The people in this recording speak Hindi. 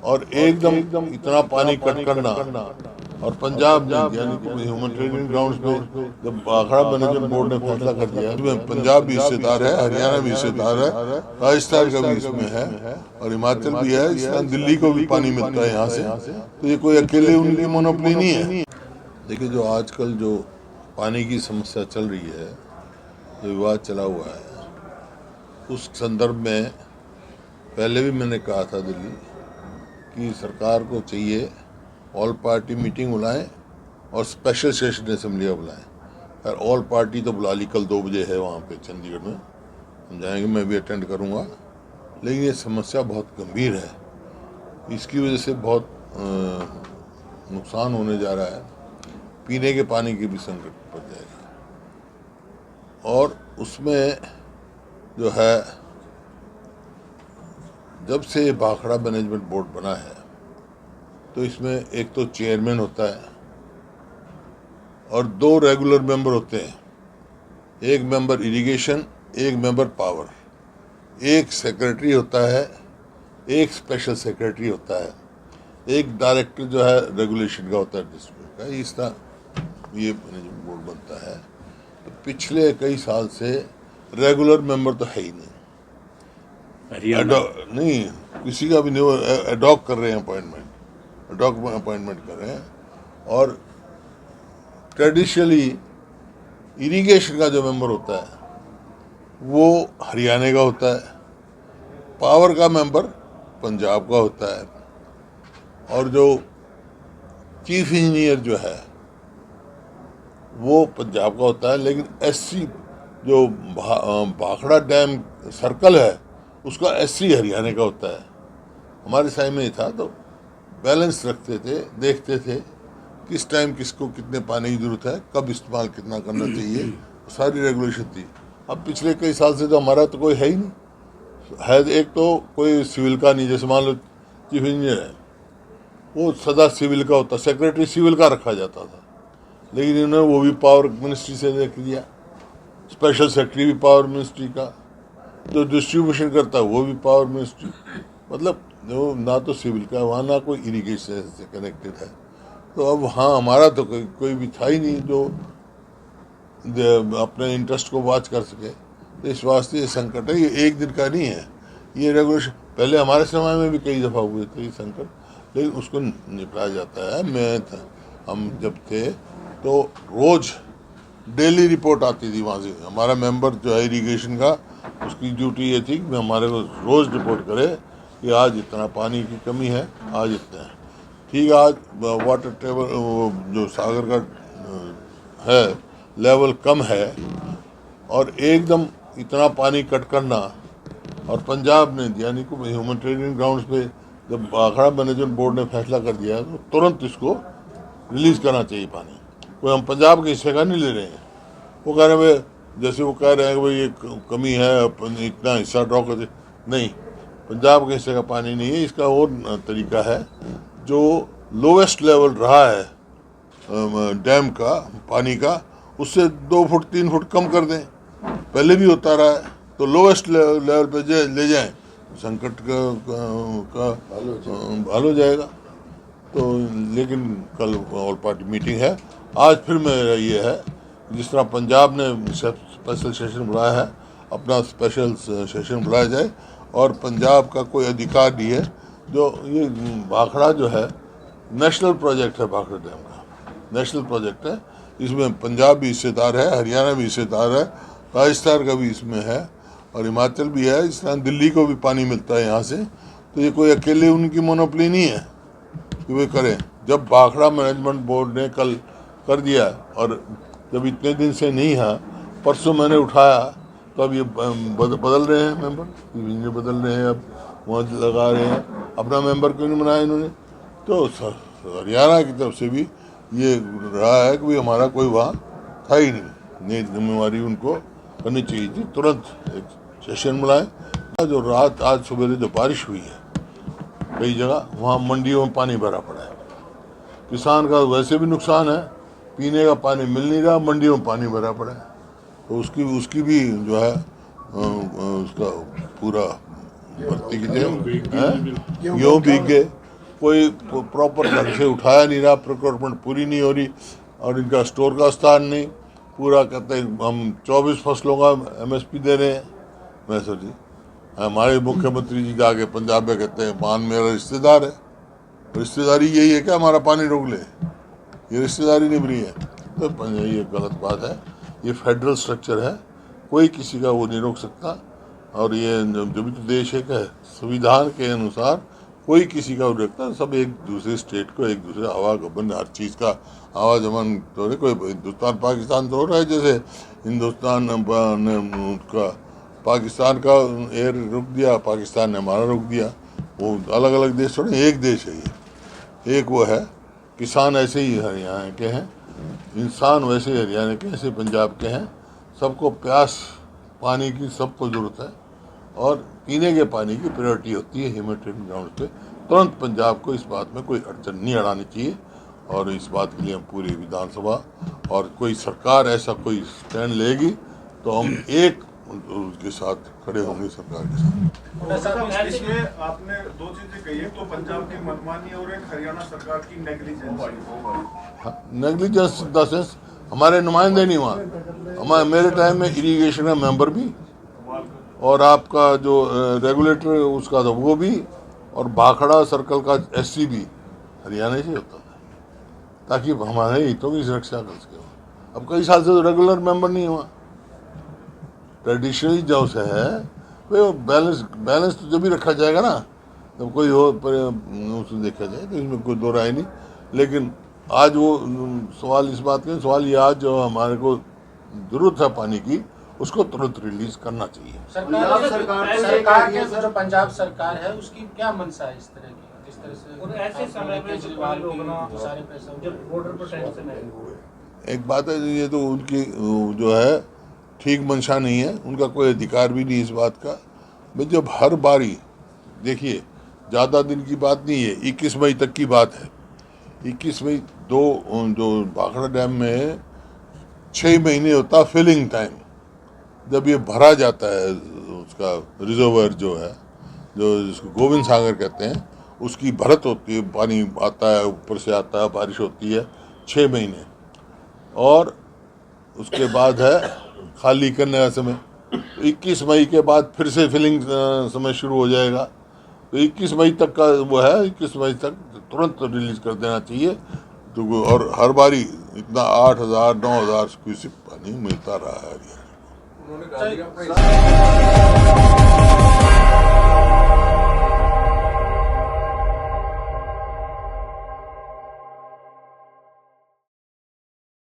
और एकदम इतना पानी कट करना। और पंजाब ने यानी कि ह्यूमैनिटेरियन ग्राउंड्स पे जब भाखड़ा मैनेजमेंट बोर्ड ने फैसला कर दिया इसमें पंजाब भी हिस्सेदार है, हरियाणा भी हिस्सेदार है, राजस्थान का भी इसमें है और हिमाचल भी है। इस तरह दिल्ली को भी पानी मिलता है यहाँ से, तो ये कोई अकेले उनकी मोनोपोली नहीं है। देखिए, जो आजकल जो पानी की समस्या चल रही है, जो विवाद चला हुआ है, उस संदर्भ में पहले भी मैंने कहा था दिल्ली कि सरकार को चाहिए ऑल पार्टी मीटिंग बुलाएं और स्पेशल सेशन असेंबलियाँ बुलाएं। और ऑल पार्टी तो बुला ली, कल 2 बजे है वहाँ पे चंडीगढ़ में, हम जाएंगे, मैं भी अटेंड करूँगा। लेकिन ये समस्या बहुत गंभीर है, इसकी वजह से बहुत नुकसान होने जा रहा है, पीने के पानी की भी संकट पड़ जाएगा। और उसमें जो है, जब से भाखड़ा मैनेजमेंट बोर्ड बना है तो इसमें एक तो चेयरमैन होता है और 2 रेगुलर मेंबर होते हैं, एक मेंबर इरिगेशन, एक मेंबर पावर, एक सेक्रेटरी होता है, एक स्पेशल सेक्रेटरी होता है, एक डायरेक्टर जो है रेगुलेशन का होता है, डिस्ट्रिक्ट का। इस तरह ये मैनेजमेंट बोर्ड बनता है। तो पिछले कई साल से रेगुलर मेंबर तो है ही नहीं, नहीं किसी का भी नहीं, एडॉक कर रहे हैं अपॉइंटमेंट, एडॉक अपॉइंटमेंट कर रहे हैं। और ट्रेडिशनली इरिगेशन का जो मेंबर होता है वो हरियाणा का होता है, पावर का मेंबर पंजाब का होता है, और जो चीफ इंजीनियर जो है वो पंजाब का होता है। लेकिन एससी जो भाखड़ा डैम सर्कल है उसका एससी हरियाणा का होता है। हमारे साइड में ही था, तो बैलेंस रखते थे, देखते थे किस टाइम किसको कितने पानी की जरूरत है, कब इस्तेमाल कितना करना चाहिए, सारी रेगुलेशन थी। अब पिछले कई साल से तो हमारा तो कोई है ही नहीं है। एक तो कोई सिविल का नहीं, जैसे मान लो चीफ इंजीनियर है वो सदा सिविल का होता, सेक्रेटरी सिविल का रखा जाता था, लेकिन इन्होंने वो भी पावर मिनिस्ट्री से देख लिया, स्पेशल सेक्रेटरी भी पावर मिनिस्ट्री का, जो डिस्ट्रीब्यूशन करता है वो भी पावर मिनिस्ट्री। मतलब जो ना तो सिविल का वहाँ, ना कोई इरिगेशन से कनेक्टेड है। तो अब हाँ, हमारा तो कोई भी था ही नहीं जो अपने इंटरेस्ट को वॉच कर सके। तो इस वास्ते ये संकट है, ये एक दिन का नहीं है, ये रेगुलेशन पहले हमारे समय में भी कई दफ़ा हुए थे ये संकट, लेकिन उसको निपटाया जाता है। हम जब थे तो रोज़ डेली रिपोर्ट आती थी वहाँ से। हमारा मेंबर जो है इरिगेशन का, उसकी ड्यूटी ये थी कि हमारे को रोज़ रिपोर्ट करे कि आज इतना पानी की कमी है, आज इतना है, ठीक है, आज वाटर टेबल जो सागर का है लेवल कम है, और एकदम इतना पानी कट करना। और पंजाब ने यानी कि ह्यूमैनिटेरियन ग्राउंड्स पे जब भाखड़ा मैनेजमेंट बोर्ड ने फैसला कर दिया तो तुरंत इसको रिलीज़ करना चाहिए पानी। कोई हम पंजाब के हिस्से का नहीं ले रहे हैं। वो कह रहे हैं, जैसे वो कह रहे हैं कि भाई ये कमी है, इतना हिस्सा ड्रॉ कर दे, नहीं, पंजाब के हिस्से का पानी नहीं है। इसका और तरीका है, जो लोवेस्ट लेवल रहा है डैम का पानी का, उससे 2 फुट 3 फुट कम कर दें, पहले भी होता रहा है, तो लोवेस्ट लेवल पे ले जाएं, संकट का हल हो जाएगा। तो लेकिन कल ऑल पार्टी मीटिंग है। आज फिर मेरा ये है, जिस तरह पंजाब ने स्पेशल सेशन बुलाया है, अपना स्पेशल सेशन बुलाया जाए। और पंजाब का कोई अधिकार नहीं है, जो ये भाखड़ा जो है नेशनल प्रोजेक्ट है, भाखड़ा डैम का नेशनल प्रोजेक्ट है, इसमें पंजाब भी हिस्सेदार है, हरियाणा भी हिस्सेदार है, राजस्थान का भी इसमें है और हिमाचल भी है। इस तरह दिल्ली को भी पानी मिलता है यहाँ से, तो ये कोई अकेले उनकी मोनोपोली नहीं है कि वे करें। जब भाखड़ा मैनेजमेंट बोर्ड ने कल कर दिया, और जब इतने दिन से नहीं है, परसों मैंने उठाया, तो अब ये बदल रहे हैं मेंबर, बदल रहे हैं, अब वहाँ लगा रहे हैं। अपना मेंबर क्यों नहीं बनाया इन्होंने? तो हरियाणा की तरफ से भी ये रहा है कि भाई हमारा कोई वहाँ था ही नहीं, जिम्मेवारी उनको करनी चाहिए थी, तुरंत एक सेशन बुलाएं। जो रात आज सवेरे जो बारिश हुई है कई जगह, वहाँ मंडियों में पानी भरा पड़ा है, किसान का वैसे भी नुकसान है, पीने का पानी मिल नहीं रहा, मंडियों में पानी भरा पड़ा है, तो उसकी भी जो है उसका पूरा भर्ती की गेहूँ भीग गए, कोई प्रॉपर ढंग से उठाया नहीं रहा, प्रिक्वायरमेंट पूरी नहीं हो रही, और इनका स्टोर का स्थान नहीं पूरा। कहते हैं हम 24 फसलों का MSP दे रहे हैं। मैं सर जी, हमारे मुख्यमंत्री जी जाके पंजाब में कहते हैं पान मेरा रिश्तेदार है। रिश्तेदारी यही है क्या हमारा पानी रोक ले? ये रिश्तेदारी नहीं बनी है। तो ये गलत बात है। ये फेडरल स्ट्रक्चर है, कोई किसी का वो नहीं रोक सकता। और ये जो भी तो देश एक है, संविधान के अनुसार कोई किसी का नहीं रखता। सब एक दूसरे स्टेट को, एक दूसरे आवागमन, हर चीज़ का आवागमन तो नहीं। कोई हिंदुस्तान पाकिस्तान तो हो रहा है, जैसे हिंदुस्तान ने का पाकिस्तान का एयर रुक दिया, पाकिस्तान ने हमारा रुक दिया। वो अलग अलग देश थोड़े, एक देश है ये। एक वो है, किसान ऐसे ही हरियाणा के हैं, इंसान वैसे हरियाणा के, ऐसे पंजाब के हैं। सबको प्यास पानी की सबको ज़रूरत है, और पीने के पानी की प्रायोरिटी होती है ह्यूमैनिटेरियन ग्राउंड पे। तुरंत पंजाब को इस बात में कोई अड़चन नहीं अड़ानी चाहिए, और इस बात के लिए हम पूरी विधानसभा और कोई सरकार ऐसा कोई स्टैंड लेगी तो हम एक उसके साथ खड़े होंगे, सरकार के साथ। इसमें आपने दो चीजें कही है, तो पंजाब की मनमानी और एक हरियाणा सरकार की नेग्लिजेंस इन द सेंस हमारे नुमाइंदे नहीं हुआ। मेरे टाइम में इरिगेशन का मेंबर भी, और आपका जो रेगुलेटर उसका था वो भी, और भाखड़ा सर्कल का SC भी हरियाणा से होता था, ताकि हमारे हितों की सुरक्षा कर सके। अब कई साल से तो रेगुलर मेंबर नहीं हुआ। ट्रेडिशनली जो से है वो बैलेंस तो जब भी रखा जाएगा ना, जब कोई हो उसे देखा जाए, तो इसमें कोई दो राय नहीं। लेकिन आज वो सवाल इस बात का सवाल ये, आज जो हमारे को जरूरत है पानी की, उसको तुरंत रिलीज करना चाहिए। सरकार के जो पंजाब सरकार है उसकी क्या मंशा है इस तरह की, जिस तरह से और ऐसे समय में केजरीवाल की सारे पैसे जब बॉर्डर पर टेंशन है। एक बात है, ये तो उनकी जो है ठीक मंशा नहीं है, उनका कोई अधिकार भी नहीं इस बात का। भाई जब हर बारी देखिए, ज़्यादा दिन की बात नहीं है, 21 मई तक की बात है। 21 मई जो भाखड़ा डैम में 6 महीने होता फिलिंग टाइम, जब ये भरा जाता है, उसका रिजर्वर जो है, जो जिसको गोविंद सागर कहते हैं, उसकी भरत होती है, पानी आता है ऊपर से आता है, बारिश होती है 6 महीने, और उसके बाद है खाली करने का समय। 21 मई के बाद फिर से फिलिंग समय शुरू हो जाएगा। तो 21 मई तक का वो है, 21 मई तक तुरंत रिलीज कर देना चाहिए। तो और हर बारी इतना 8,000 9,000 क्यूसेक पानी मिलता रहा है हरियाणा।